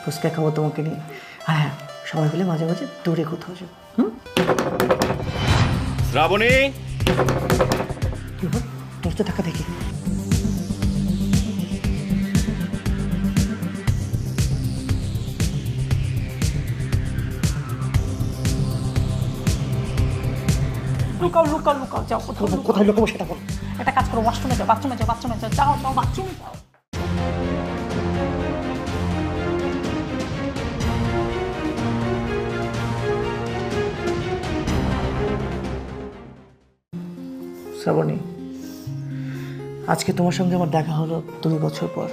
ফুচকা খাবো তোমাকে নিয়ে। হ্যাঁ হ্যাঁ, সময় পেলে মাঝে মাঝে দূরে কোথাও যাবো। শ্রাবণী, তোর তো টাকা দেখি। লুকাও লুকাও লুকাও, যাও কোথায় লুকাবো সেটা বল। একটা কাজ করো, ওয়াশরুমে যাও, বাথরুমে যাও, বাথরুমে যাও, যাও যাও বাথরুমে যাও। শ্রাবণী, আজকে তোমার সঙ্গে আমার দেখা হলো 2 বছর পর।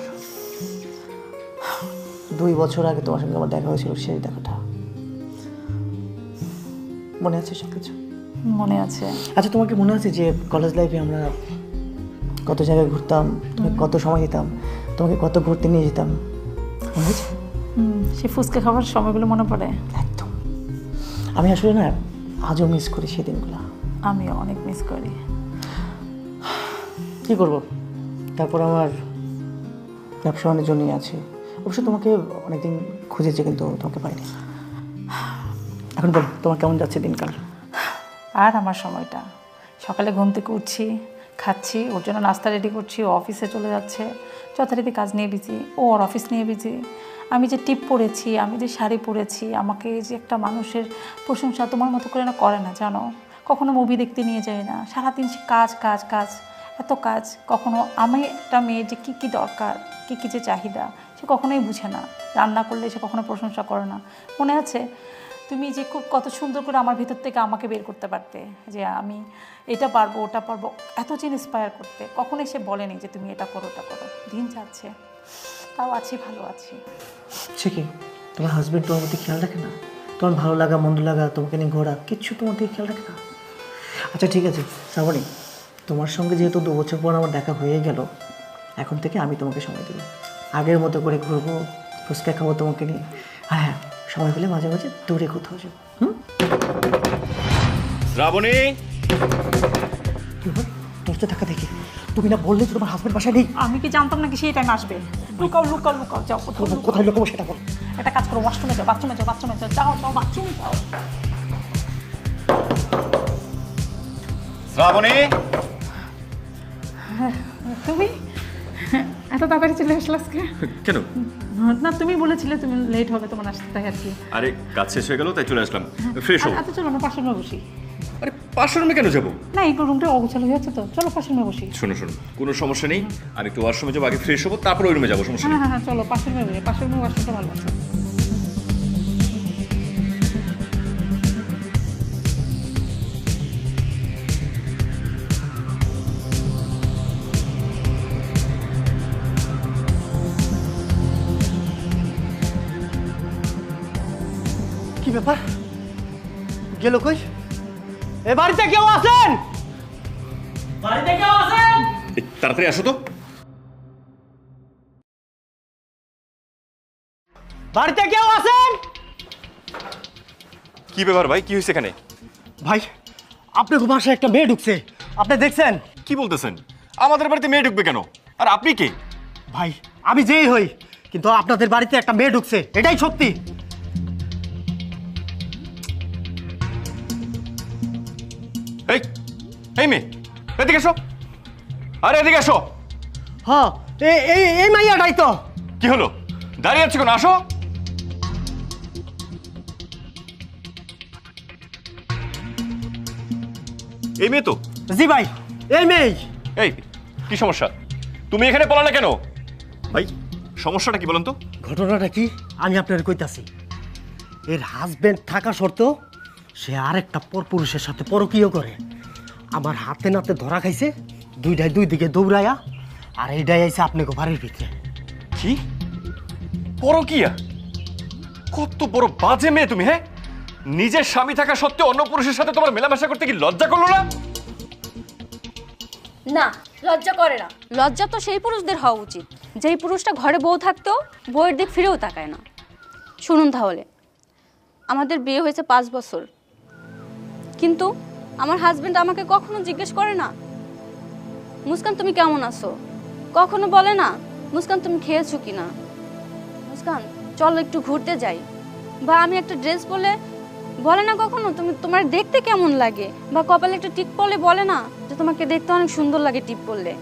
2 বছর আগে তোমার সঙ্গে আমার দেখা হয়েছিল, সেই দেখাটা মনে আছে সব কিছু? মনে আছে। আচ্ছা, তোমাকে মনে আছে যে কলেজ লাইফে আমরা কত জায়গায় ঘুরতাম, তুমি কত সময় দিতাম, তোমাকে কত ঘুরতে নিয়ে যেতাম, মনে আছে? সে ফুচকা খাবার সময়গুলো মনে পড়ে একদম। আমি আসলে না আজও মিস করি সেই দিনগুলো। আমিও অনেক মিস করি। কী করব, তারপর আমার ব্যবসা বাণিজ্য নিয়ে আছে। অবশ্য তোমাকে অনেকদিন খুঁজেছি কিন্তু তোমাকে পাইনি। এখন বল, তোমার কেমন যাচ্ছে দিনকাল? আর আমার সময়টা, সকালে ঘুম থেকে উঠছি, খাচ্ছি, ওর জন্য নাস্তা রেডি করছি, ও অফিসে চলে যাচ্ছে, যথারীতি কাজ নিয়ে বিজি, ও ওর অফিস নিয়ে বিজি। আমি যে টিপ পরেছি, আমি যে শাড়ি পরেছি, আমাকে যে একটা মানুষের প্রশংসা তোমার মতো করে না করে না, জানো। কখনো মুভি দেখতে নিয়ে যায় না, সারাদিন সে কাজ কাজ কাজ, এত কাজ। কখনো আমি একটা মেয়ে যে কী কী দরকার, কী কী যে চাহিদা, সে কখনোই বুঝে না। রান্না করলে সে কখনো প্রশংসা করে না। মনে আছে তুমি যে খুব কত সুন্দর করে আমার ভিতর থেকে আমাকে বের করতে পারতে, যে আমি এটা পারবো ওটা পারবো, এত যে ইন্সপায়ার করতে। কখনোই সে বলেনি যে তুমি এটা করো ওটা করো। দিন যাচ্ছে, তাও আছি, ভালো আছি। সে কি, তোমার হাজব্যান্ড তোমার মধ্যে খেয়াল রাখে না? তোমার ভালো লাগা মন্দ লাগা, তোমাকে নিয়ে ঘোরা, কিচ্ছু তোমার দিকে খেয়াল রাখে না? আচ্ছা ঠিক আছে শ্রাবণী, তোমার সঙ্গে যেহেতু 2 বছর পর আমার দেখা হয়ে গেল, এখন থেকে আমি তোমাকে সময় দেবো। আগের মতো করে ঘুরবো, ফুচকা খাবো তোমাকে নিয়ে। হ্যাঁ হ্যাঁ, সময় পেলে মাঝে মাঝে দূরে কোথাও যাবো। শ্রাবণী, তোর তো টাকা দেখি। তুমি না বললে তো তোমার হাজব্যান্ড বাসায় নেই? আমি কি জানতাম নাকি সেই টাইম আসবে? লুকাও লুকাও লুকাও, যাও কোথায় লুকাবো সেটা বল। একটা কাজ করো, ওয়াশরুমে যাও, বাথরুমে যাও, বাথরুমে যাও, যাও যাও বাথরুমে যাও। শ্রাবণী, তুমি এত তাড়াতাড়ি চলে আসলে আজকে? কেন? না, তুমি বলেছিলে তুমি লেট হবে তোমার আসতে, আর কি। আরে কাজ শেষ হয়ে গেল তাই চলে আসলাম, ফ্রেশ হবো। আচ্ছা চলো আমরা পাশের রুমে বসি। আরে পাশের রুমে কেন যাবো? না, এই রুমটা অগোছালো হয়ে যাচ্ছে তো, চলো পাশের রুমে বসি। শোনো শোনো, কোনো সমস্যা নেই। আর একটু ওয়াশরুমে যাবো, আগে ফ্রেশ হবো, তারপর ওই রুমে যাবো, সমস্যা হ্যাঁ নেই। হ্যাঁ হ্যাঁ, চলো পাশের রুমে বসি, পাশের রুমে ওয়াশরুমটা ভালো আছে। কি ব্যাপার, গেল কই? এ বাড়িতে কেউ আছেন? বাড়িতে কেউ আছেন? এই, তাড়াতাড়ি আসো তো। বাড়িতে কেউ আছেন? কি ব্যাপার ভাই, কি হয়েছে এখানে? ভাই, আপনার বাসায় একটা মেয়ে ঢুকছে, আপনি দেখছেন? কি বলতেছেন? আমাদের বাড়িতে মেয়ে ঢুকবে কেন? আর আপনি কে? ভাই, আমি যেই হই, কিন্তু আপনাদের বাড়িতে একটা মেয়ে ঢুকছে, এটাই সত্যি। এই এই মেয়ে, এদিকে এসো। আরে এদিকে এসো। হ্যাঁ, এই মাইয়াটাই তো। কি হলো, দাঁড়িয়ে আছো কেন? আসো। এই মেয়ে তো? জি ভাই, এই মেয়ে। এই কি সমস্যা? তুমি এখানে পলালে কেন? ভাই সমস্যাটা কি বলুন তো? ঘটনাটা কি আমি আপনার কইতাছি। এর হাজবেন্ড থাকা সত্ত্বেও সে আরেকটা পরপুরুষের সাথে পরকীয় করে। আমার হাতে নাতে ধরা খাইছে, দুইটাই দুই দিকে দৌড়াইয়া, আর এইটাই আইছে আপনাকে বাড়ির ভিতরে। কি পরকীয়া? কত বড় বাজে মেয়ে তুমি! হ্যাঁ, নিজের স্বামী থাকা সত্ত্বেও অন্য পুরুষের সাথে তোমার মেলামেশা করতে কি লজ্জা করলো না? না, লজ্জা করে না। লজ্জা তো সেই পুরুষদের হওয়া উচিত যেই পুরুষটা ঘরে বউ থাকতেও বউয়ের দিক ফিরেও তাকায় না। শুনুন তাহলে, আমাদের বিয়ে হয়েছে 5 বছর, কিন্তু আমার হাজবেন্ড আমাকে কখনো জিজ্ঞেস করে না মুস্কান তুমি কেমন আছো, কখনো বলে না মুস্কান তুমি খেয়েছো কিনা, মুস্কান চলো একটু ঘুরতে যাই, বা আমি একটা ড্রেস পরলে বলে না কখনো তুমি তোমার দেখতে কেমন লাগে, বা কপালে একটা টিপ পরলে বলে না যে তোমাকে দেখতে অনেক সুন্দর লাগে টিপ পরলে।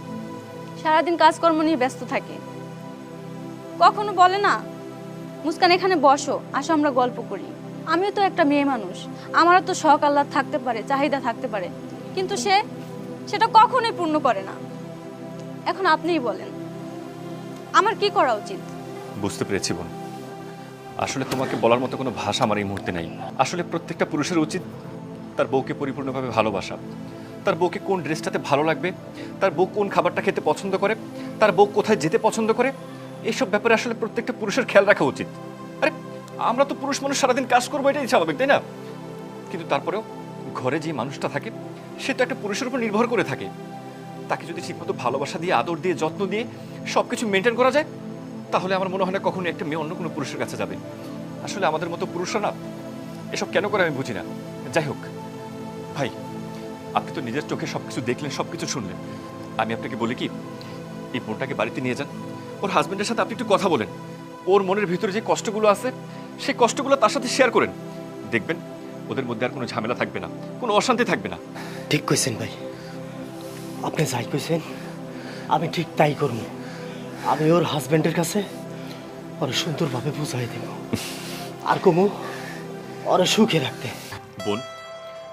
সারাদিন কাজকর্ম নিয়ে ব্যস্ত থাকে, কখনো বলে না মুস্কান এখানে বসো, আসো আমরা গল্প করি। আমিও তো একটা মেয়ে মানুষ, আমারও তো শখ আহ্লাদ থাকতে পারে, চাহিদা থাকতে পারে, কিন্তু সেটা কখনোই পূর্ণ করে না। এখন আপনিই বলেন আমার কি করা উচিত? বুঝতে পেরেছি বোন, আসলে তোমাকে বলার মতো কোনো ভাষা আমার এই মুহূর্তে নেই। আসলে প্রত্যেকটা পুরুষের উচিত তার বউকে পরিপূর্ণভাবে ভালোবাসা, তার বউকে কোন ড্রেসটাতে ভালো লাগবে, তার বউ কোন খাবারটা খেতে পছন্দ করে, তার বউ কোথায় যেতে পছন্দ করে, এইসব ব্যাপারে আসলে প্রত্যেকটা পুরুষের খেয়াল রাখা উচিত। আরে আমরা তো পুরুষ মানুষ, সারাদিন কাজ করবো, এটাই স্বাভাবিক, তাই না? কিন্তু তারপরেও ঘরে যে মানুষটা থাকে সে তো একটা পুরুষের উপর নির্ভর করে থাকে। তাকে যদি ঠিকমতো ভালোবাসা দিয়ে, আদর দিয়ে, যত্ন দিয়ে সব কিছু মেনটেন করা যায়, তাহলে আমার মনে হয় না কখনো একটা মেয়ে অন্য কোনো পুরুষের কাছে যাবে। আসলে আমাদের মতো পুরুষরা না এসব কেন করে আমি বুঝি না। যাই হোক ভাই, আপনি তো নিজের চোখে সবকিছু দেখলেন, সবকিছু শুনলেন। আমি আপনাকে বলি কি, এই বোনটাকে বাড়িতে নিয়ে যান, ওর হাজবেন্ডের সাথে আপনি একটু কথা বলেন, ওর মনের ভিতরে যে কষ্টগুলো আছে সেই কষ্টগুলো তার সাথে শেয়ার করেন। দেখবেন ওদের মধ্যে আর কোনো ঝামেলা থাকবে না, কোনো অশান্তি থাকবে না। ঠিক কইছেন ভাই, আপনি যাই কইছেন আমি ঠিক তাই করবো। আমি ওর হাজবেন্ডের কাছে ওরা সুন্দরভাবে বুঝাই দেব, আর কমু ওরা সুখে রাখতে। বোন,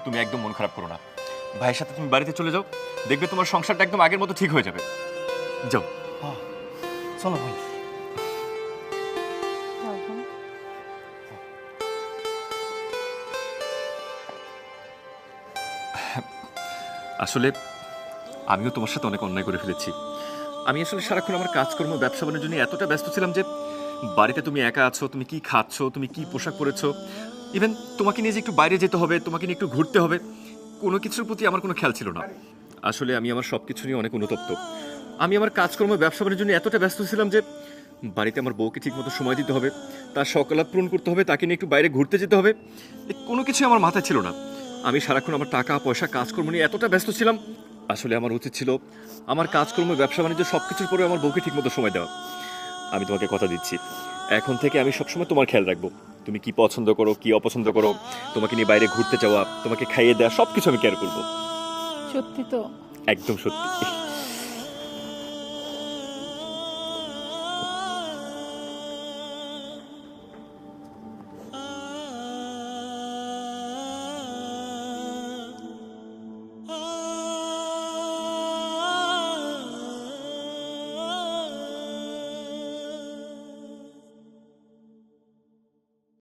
তুমি একদম মন খারাপ করো না, ভাইয়ের সাথে তুমি বাড়িতে চলে যাও, দেখবে তোমার সংসারটা একদম আগের মতো ঠিক হয়ে যাবে। যাও। চলো ভাই। আসলে আমিও তোমার সাথে অনেক অন্যায় করে ফেলেছি। আমি আসলে সারাক্ষণ আমার কাজকর্ম, ব্যবসা বাণিজ্য নিয়ে এতটা ব্যস্ত ছিলাম যে বাড়িতে তুমি একা আছো, তুমি কি খাচ্ছ, তুমি কি পোশাক পরেছো, ইভেন তোমাকে নিয়ে যে একটু বাইরে যেতে হবে, তোমাকে নিয়ে একটু ঘুরতে হবে, কোনো কিছুর প্রতি আমার কোনো খেয়াল ছিল না। আসলে আমি আমার সব কিছু নিয়ে অনেক অনুতপ্ত। আমি আমার কাজকর্ম, ব্যবসা বাণিজ্য নিয়ে এতটা ব্যস্ত ছিলাম যে বাড়িতে আমার বউকে ঠিকমতো সময় দিতে হবে, তার সকালাত পূরণ করতে হবে, তাকে নিয়ে একটু বাইরে ঘুরতে যেতে হবে, কোনো কিছুই আমার মাথায় ছিল না। আমি সারাক্ষণ আমার টাকা পয়সা, কাজকর্ম নিয়ে এতটা ব্যস্ত ছিলাম। আসলে আমার উচিত ছিল আমার কাজকর্ম, ব্যবসা বাণিজ্য সব কিছুর পরে আমার বউকে ঠিকমতো সময় দেওয়া। আমি তোমাকে কথা দিচ্ছি, এখন থেকে আমি সবসময় তোমার খেয়াল রাখবো। তুমি কি পছন্দ করো, কি অপছন্দ করো, তোমাকে নিয়ে বাইরে ঘুরতে যাওয়া, তোমাকে খাইয়ে দেওয়া, সব কিছু আমি কেয়ার করবো। সত্যি তো? একদম সত্যি।